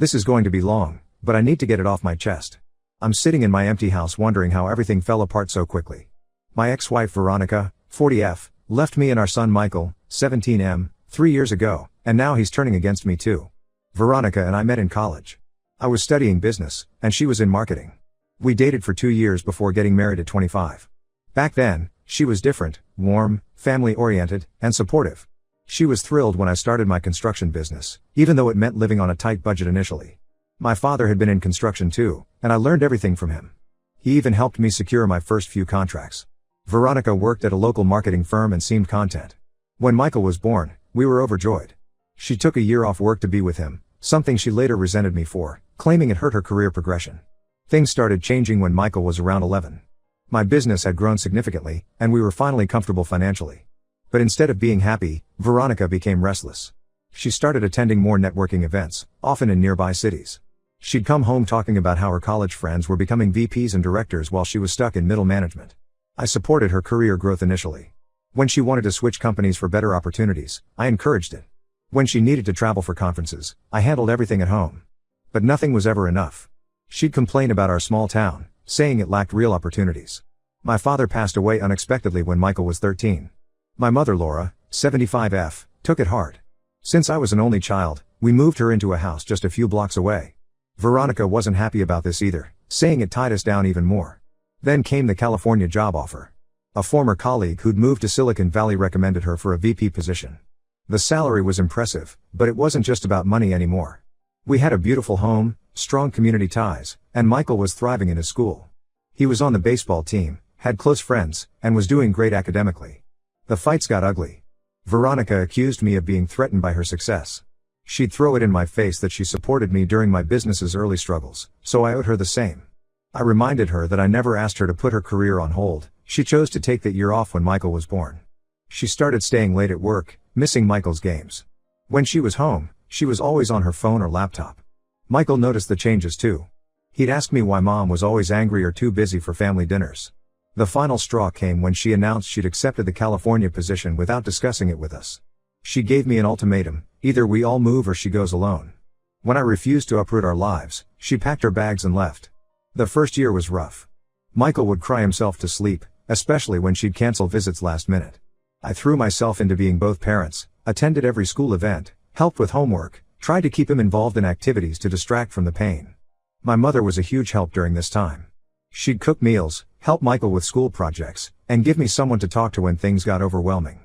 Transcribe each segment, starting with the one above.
This is going to be long, but I need to get it off my chest. I'm sitting in my empty house wondering how everything fell apart so quickly. My ex-wife Veronica, 40F, left me and our son Michael, 17M, 3 years ago, and now he's turning against me too. Veronica and I met in college. I was studying business, and she was in marketing. We dated for 2 years before getting married at 25. Back then, she was different, warm, family-oriented, and supportive. She was thrilled when I started my construction business, even though it meant living on a tight budget initially. My father had been in construction too, and I learned everything from him. He even helped me secure my first few contracts. Veronica worked at a local marketing firm and seemed content. When Michael was born, we were overjoyed. She took a year off work to be with him, something she later resented me for, claiming it hurt her career progression. Things started changing when Michael was around 11. My business had grown significantly, and we were finally comfortable financially. But instead of being happy, Veronica became restless. She started attending more networking events, often in nearby cities. She'd come home talking about how her college friends were becoming VPs and directors while she was stuck in middle management. I supported her career growth initially. When she wanted to switch companies for better opportunities, I encouraged it. When she needed to travel for conferences, I handled everything at home. But nothing was ever enough. She'd complain about our small town, saying it lacked real opportunities. My father passed away unexpectedly when Michael was 13. My mother Laura, 75F, took it hard. Since I was an only child, we moved her into a house just a few blocks away. Veronica wasn't happy about this either, saying it tied us down even more. Then came the California job offer. A former colleague who'd moved to Silicon Valley recommended her for a VP position. The salary was impressive, but it wasn't just about money anymore. We had a beautiful home, strong community ties, and Michael was thriving in his school. He was on the baseball team, had close friends, and was doing great academically. The fights got ugly. Veronica accused me of being threatened by her success. She'd throw it in my face that she supported me during my business's early struggles, so I owed her the same. I reminded her that I never asked her to put her career on hold. She chose to take that year off when Michael was born. She started staying late at work, missing Michael's games. When she was home, she was always on her phone or laptop. Michael noticed the changes too. He'd ask me why mom was always angry or too busy for family dinners. The final straw came when she announced she'd accepted the California position without discussing it with us. She gave me an ultimatum: either we all move or she goes alone. When I refused to uproot our lives, she packed her bags and left. The first year was rough. Michael would cry himself to sleep, especially when she'd cancel visits last minute. I threw myself into being both parents, attended every school event, helped with homework, tried to keep him involved in activities to distract from the pain. My mother was a huge help during this time. She'd cook meals, help Michael with school projects, and give me someone to talk to when things got overwhelming.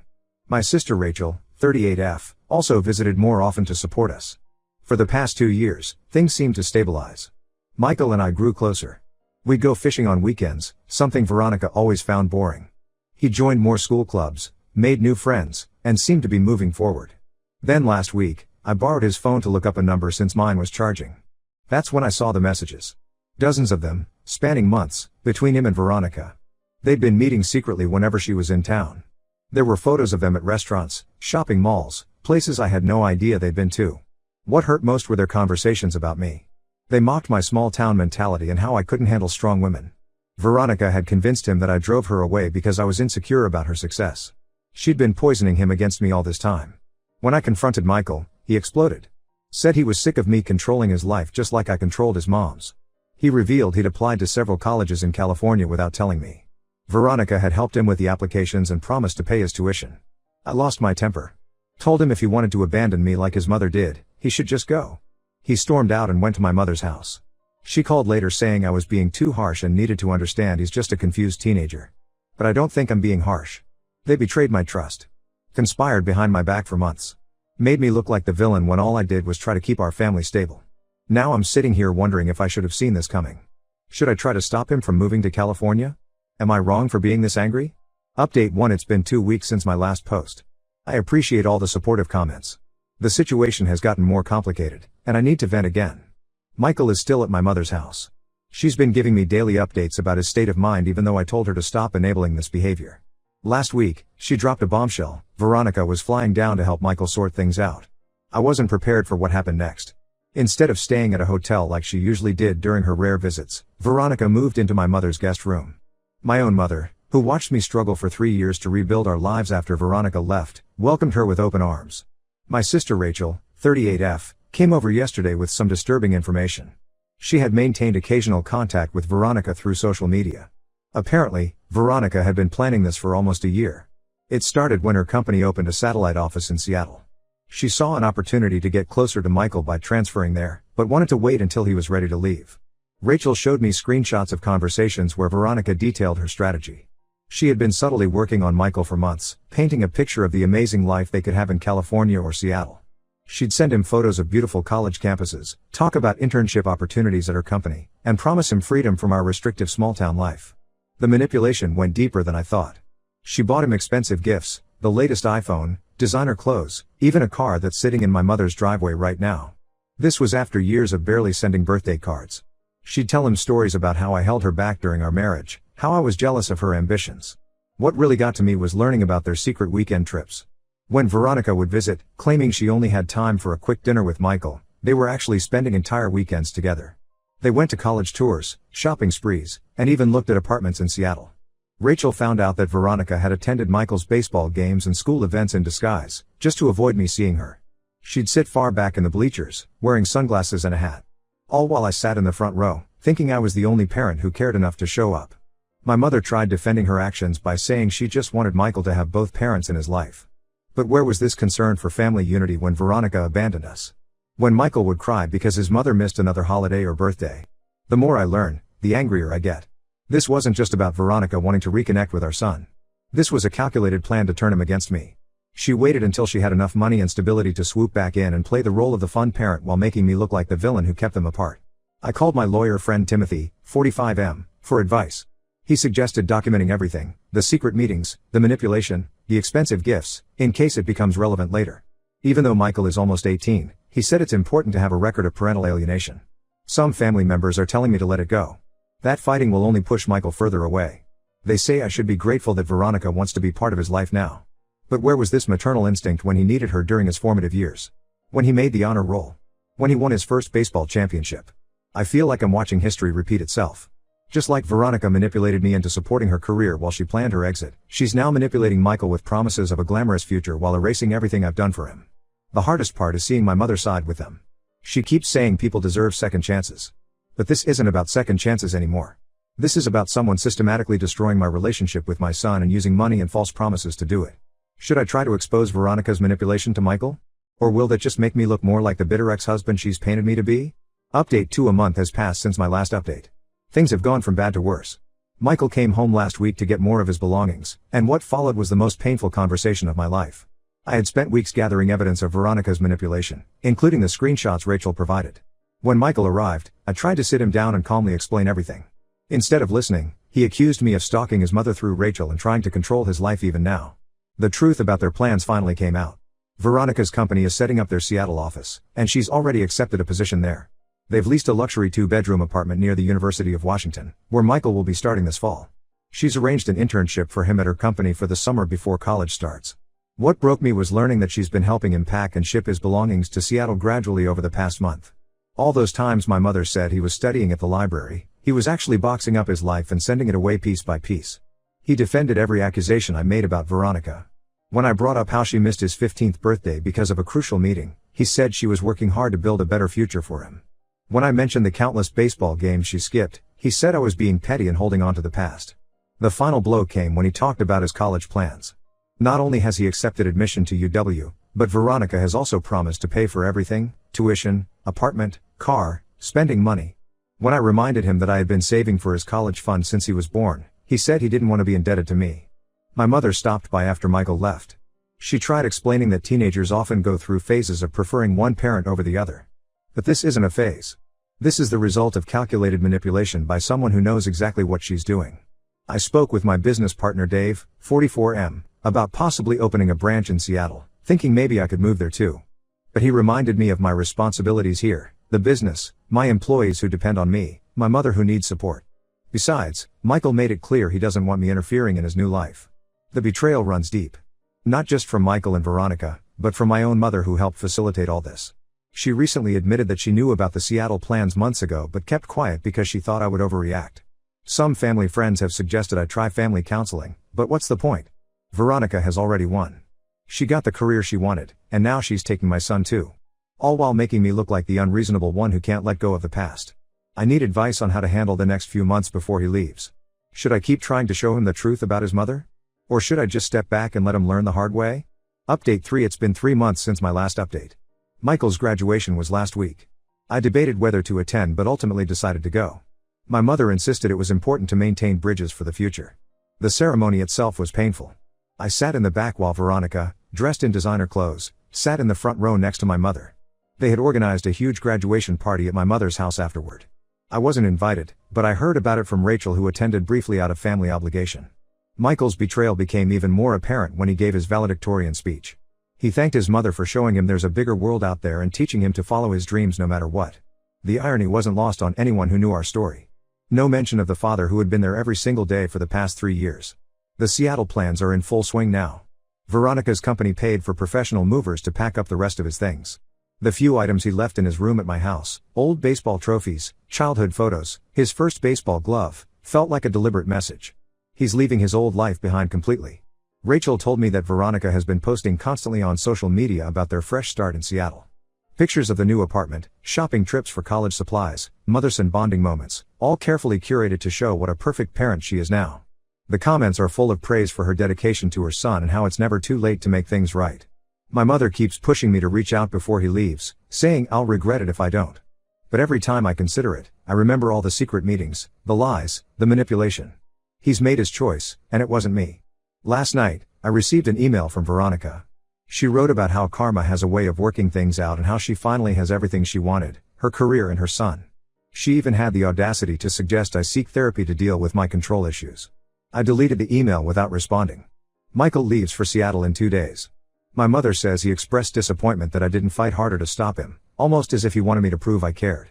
My sister Rachel, 38F, also visited more often to support us. For the past 2 years, things seemed to stabilize. Michael and I grew closer. We'd go fishing on weekends, something Veronica always found boring. He joined more school clubs, made new friends, and seemed to be moving forward. Then last week, I borrowed his phone to look up a number since mine was charging. That's when I saw the messages. Dozens of them, spanning months, between him and Veronica. They'd been meeting secretly whenever she was in town. There were photos of them at restaurants, shopping malls, places I had no idea they'd been to. What hurt most were their conversations about me. They mocked my small town mentality and how I couldn't handle strong women. Veronica had convinced him that I drove her away because I was insecure about her success. She'd been poisoning him against me all this time. When I confronted Michael, he exploded. Said he was sick of me controlling his life just like I controlled his mom's. He revealed he'd applied to several colleges in California without telling me. Veronica had helped him with the applications and promised to pay his tuition. I lost my temper. Told him if he wanted to abandon me like his mother did, he should just go. He stormed out and went to my mother's house. She called later saying I was being too harsh and needed to understand he's just a confused teenager. But I don't think I'm being harsh. They betrayed my trust. Conspired behind my back for months. Made me look like the villain when all I did was try to keep our family stable. Now I'm sitting here wondering if I should have seen this coming. Should I try to stop him from moving to California? Am I wrong for being this angry? Update 1: It's been 2 weeks since my last post. I appreciate all the supportive comments. The situation has gotten more complicated, and I need to vent again. Michael is still at my mother's house. She's been giving me daily updates about his state of mind even though I told her to stop enabling this behavior. Last week, she dropped a bombshell. Veronica was flying down to help Michael sort things out. I wasn't prepared for what happened next. Instead of staying at a hotel like she usually did during her rare visits, Veronica moved into my mother's guest room. My own mother, who watched me struggle for 3 years to rebuild our lives after Veronica left, welcomed her with open arms. My sister Rachel, 38F, came over yesterday with some disturbing information. She had maintained occasional contact with Veronica through social media. Apparently, Veronica had been planning this for almost a year. It started when her company opened a satellite office in Seattle. She saw an opportunity to get closer to Michael by transferring there, but wanted to wait until he was ready to leave. Rachel showed me screenshots of conversations where Veronica detailed her strategy. She had been subtly working on Michael for months, painting a picture of the amazing life they could have in California or Seattle. She'd send him photos of beautiful college campuses, talk about internship opportunities at her company, and promise him freedom from our restrictive small-town life. The manipulation went deeper than I thought. She bought him expensive gifts, the latest iPhone, designer clothes, even a car that's sitting in my mother's driveway right now. This was after years of barely sending birthday cards. She'd tell him stories about how I held her back during our marriage, how I was jealous of her ambitions. What really got to me was learning about their secret weekend trips. When Veronica would visit, claiming she only had time for a quick dinner with Michael, they were actually spending entire weekends together. They went to college tours, shopping sprees, and even looked at apartments in Seattle. Rachel found out that Veronica had attended Michael's baseball games and school events in disguise, just to avoid me seeing her. She'd sit far back in the bleachers, wearing sunglasses and a hat. All while I sat in the front row, thinking I was the only parent who cared enough to show up. My mother tried defending her actions by saying she just wanted Michael to have both parents in his life. But where was this concern for family unity when Veronica abandoned us? When Michael would cry because his mother missed another holiday or birthday. The more I learn, the angrier I get. This wasn't just about Veronica wanting to reconnect with our son. This was a calculated plan to turn him against me. She waited until she had enough money and stability to swoop back in and play the role of the fun parent while making me look like the villain who kept them apart. I called my lawyer friend Timothy, 45M, for advice. He suggested documenting everything, the secret meetings, the manipulation, the expensive gifts, in case it becomes relevant later. Even though Michael is almost 18, he said it's important to have a record of parental alienation. Some family members are telling me to let it go. That fighting will only push Michael further away. They say I should be grateful that Veronica wants to be part of his life now. But where was this maternal instinct when he needed her during his formative years? When he made the honor roll? When he won his first baseball championship? I feel like I'm watching history repeat itself. Just like Veronica manipulated me into supporting her career while she planned her exit, she's now manipulating Michael with promises of a glamorous future while erasing everything I've done for him. The hardest part is seeing my mother side with them. She keeps saying people deserve second chances. But this isn't about second chances anymore. This is about someone systematically destroying my relationship with my son and using money and false promises to do it. Should I try to expose Veronica's manipulation to Michael? Or will that just make me look more like the bitter ex-husband she's painted me to be? Update 2: a month has passed since my last update. Things have gone from bad to worse. Michael came home last week to get more of his belongings, and what followed was the most painful conversation of my life. I had spent weeks gathering evidence of Veronica's manipulation, including the screenshots Rachel provided. When Michael arrived, I tried to sit him down and calmly explain everything. Instead of listening, he accused me of stalking his mother through Rachel and trying to control his life even now. The truth about their plans finally came out. Veronica's company is setting up their Seattle office, and she's already accepted a position there. They've leased a luxury 2-bedroom apartment near the University of Washington, where Michael will be starting this fall. She's arranged an internship for him at her company for the summer before college starts. What broke me was learning that she's been helping him pack and ship his belongings to Seattle gradually over the past month. All those times my mother said he was studying at the library, he was actually boxing up his life and sending it away piece by piece. He defended every accusation I made about Veronica. When I brought up how she missed his 15th birthday because of a crucial meeting, he said she was working hard to build a better future for him. When I mentioned the countless baseball games she skipped, he said I was being petty and holding on to the past. The final blow came when he talked about his college plans. Not only has he accepted admission to UW, but Veronica has also promised to pay for everything: tuition, apartment, car, spending money. When I reminded him that I had been saving for his college fund since he was born, he said he didn't want to be indebted to me. My mother stopped by after Michael left. She tried explaining that teenagers often go through phases of preferring one parent over the other. But this isn't a phase. This is the result of calculated manipulation by someone who knows exactly what she's doing. I spoke with my business partner Dave, 44M, about possibly opening a branch in Seattle, thinking maybe I could move there too. But he reminded me of my responsibilities here, the business, my employees who depend on me, my mother who needs support. Besides, Michael made it clear he doesn't want me interfering in his new life. The betrayal runs deep. Not just from Michael and Veronica, but from my own mother who helped facilitate all this. She recently admitted that she knew about the Seattle plans months ago but kept quiet because she thought I would overreact. Some family friends have suggested I try family counseling, but what's the point? Veronica has already won. She got the career she wanted, and now she's taking my son too. All while making me look like the unreasonable one who can't let go of the past. I need advice on how to handle the next few months before he leaves. Should I keep trying to show him the truth about his mother? Or should I just step back and let him learn the hard way? Update 3. It's been 3 months since my last update. Michael's graduation was last week. I debated whether to attend but ultimately decided to go. My mother insisted it was important to maintain bridges for the future. The ceremony itself was painful. I sat in the back while Veronica, dressed in designer clothes, sat in the front row next to my mother. They had organized a huge graduation party at my mother's house afterward. I wasn't invited, but I heard about it from Rachel, who attended briefly out of family obligation. Michael's betrayal became even more apparent when he gave his valedictorian speech. He thanked his mother for showing him there's a bigger world out there and teaching him to follow his dreams no matter what. The irony wasn't lost on anyone who knew our story. No mention of the father who had been there every single day for the past 3 years. The Seattle plans are in full swing now. Veronica's company paid for professional movers to pack up the rest of his things. The few items he left in his room at my house, old baseball trophies, childhood photos, his first baseball glove, felt like a deliberate message. He's leaving his old life behind completely. Rachel told me that Veronica has been posting constantly on social media about their fresh start in Seattle. Pictures of the new apartment, shopping trips for college supplies, mother-son bonding moments, all carefully curated to show what a perfect parent she is now. The comments are full of praise for her dedication to her son and how it's never too late to make things right. My mother keeps pushing me to reach out before he leaves, saying I'll regret it if I don't. But every time I consider it, I remember all the secret meetings, the lies, the manipulation. He's made his choice, and it wasn't me. Last night, I received an email from Veronica. She wrote about how karma has a way of working things out and how she finally has everything she wanted, her career and her son. She even had the audacity to suggest I seek therapy to deal with my control issues. I deleted the email without responding. Michael leaves for Seattle in 2 days. My mother says he expressed disappointment that I didn't fight harder to stop him, almost as if he wanted me to prove I cared.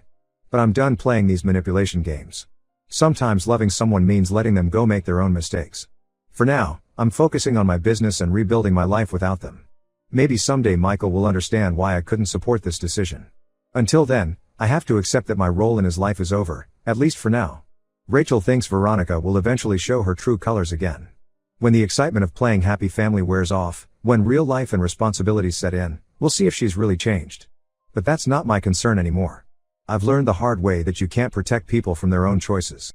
But I'm done playing these manipulation games. Sometimes loving someone means letting them go make their own mistakes. For now, I'm focusing on my business and rebuilding my life without them. Maybe someday Michael will understand why I couldn't support this decision. Until then, I have to accept that my role in his life is over, at least for now. Rachel thinks Veronica will eventually show her true colors again. When the excitement of playing happy family wears off, when real life and responsibilities set in, we'll see if she's really changed. But that's not my concern anymore. I've learned the hard way that you can't protect people from their own choices.